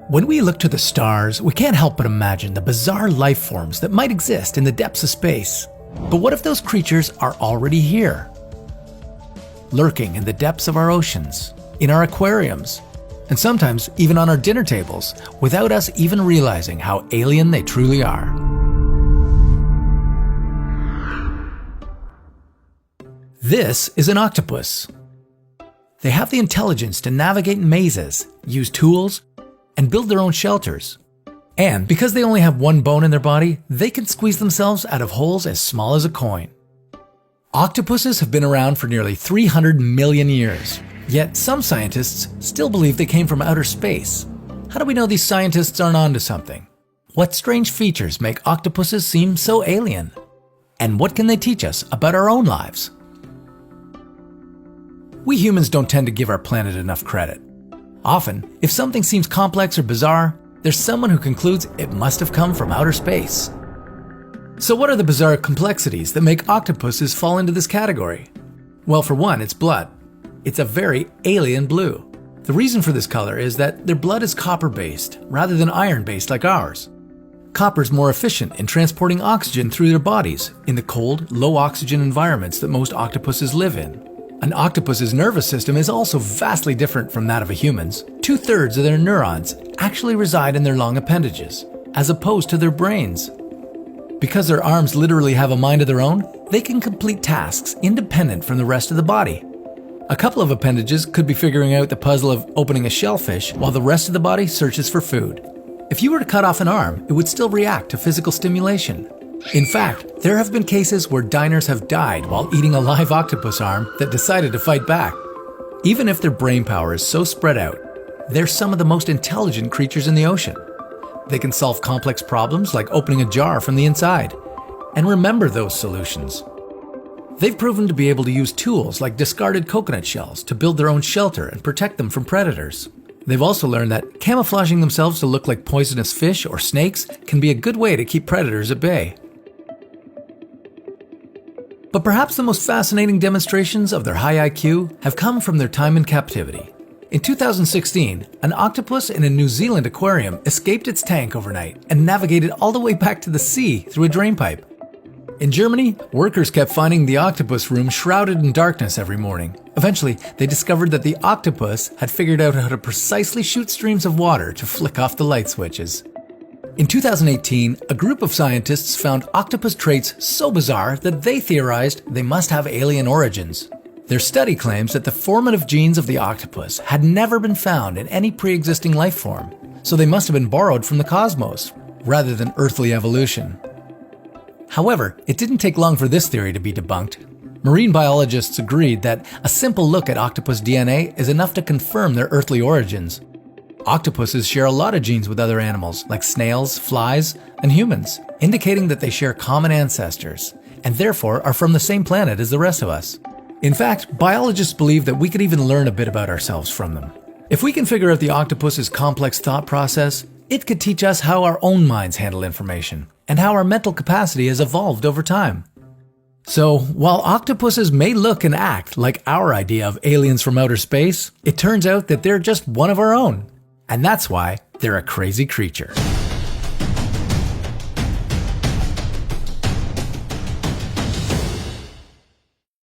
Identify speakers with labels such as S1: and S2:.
S1: When we look to the stars, we can't help but imagine the bizarre life forms that might exist in the depths of space. But what if those creatures are already here? Lurking in the depths of our oceans, in our aquariums, and sometimes even on our dinner tables, without us even realizing how alien they truly are. This is an octopus. They have the intelligence to navigate mazes, use tools, and build their own shelters. And because they only have one bone in their body, they can squeeze themselves out of holes as small as a coin. Octopuses have been around for nearly 300 million years, yet some scientists still believe they came from outer space. How do we know these scientists aren't onto something? What strange features make octopuses seem so alien? And what can they teach us about our own lives? We humans don't tend to give our planet enough credit. Often, if something seems complex or bizarre, there's someone who concludes it must have come from outer space. So what are the bizarre complexities that make octopuses fall into this category? Well, for one, it's blood. It's a very alien blue. The reason for this color is that their blood is copper-based rather than iron-based like ours. Copper's more efficient in transporting oxygen through their bodies in the cold, low-oxygen environments that most octopuses live in. An octopus's nervous system is also vastly different from that of a human's. 2/3 of their neurons actually reside in their long appendages, as opposed to their brains. Because their arms literally have a mind of their own, they can complete tasks independent from the rest of the body. A couple of appendages could be figuring out the puzzle of opening a shellfish, while the rest of the body searches for food. If you were to cut off an arm, it would still react to physical stimulation. In fact, there have been cases where diners have died while eating a live octopus arm that decided to fight back. Even if their brain power is so spread out, they're some of the most intelligent creatures in the ocean. They can solve complex problems like opening a jar from the inside, and remember those solutions. They've proven to be able to use tools like discarded coconut shells to build their own shelter and protect them from predators. They've also learned that camouflaging themselves to look like poisonous fish or snakes can be a good way to keep predators at bay. But perhaps the most fascinating demonstrations of their high IQ have come from their time in captivity. In 2016, an octopus in a New Zealand aquarium escaped its tank overnight and navigated all the way back to the sea through a drainpipe. In Germany, workers kept finding the octopus room shrouded in darkness every morning. Eventually, they discovered that the octopus had figured out how to precisely shoot streams of water to flick off the light switches. In 2018, a group of scientists found octopus traits so bizarre that they theorized they must have alien origins. Their study claims that the formative genes of the octopus had never been found in any pre-existing life form, so they must have been borrowed from the cosmos, rather than earthly evolution. However, it didn't take long for this theory to be debunked. Marine biologists agreed that a simple look at octopus DNA is enough to confirm their earthly origins. Octopuses share a lot of genes with other animals, like snails, flies, and humans, indicating that they share common ancestors, and therefore are from the same planet as the rest of us. In fact, biologists believe that we could even learn a bit about ourselves from them. If we can figure out the octopus's complex thought process, it could teach us how our own minds handle information, and how our mental capacity has evolved over time. So, while octopuses may look and act like our idea of aliens from outer space, it turns out that they're just one of our own. And that's why they're a crazy creature.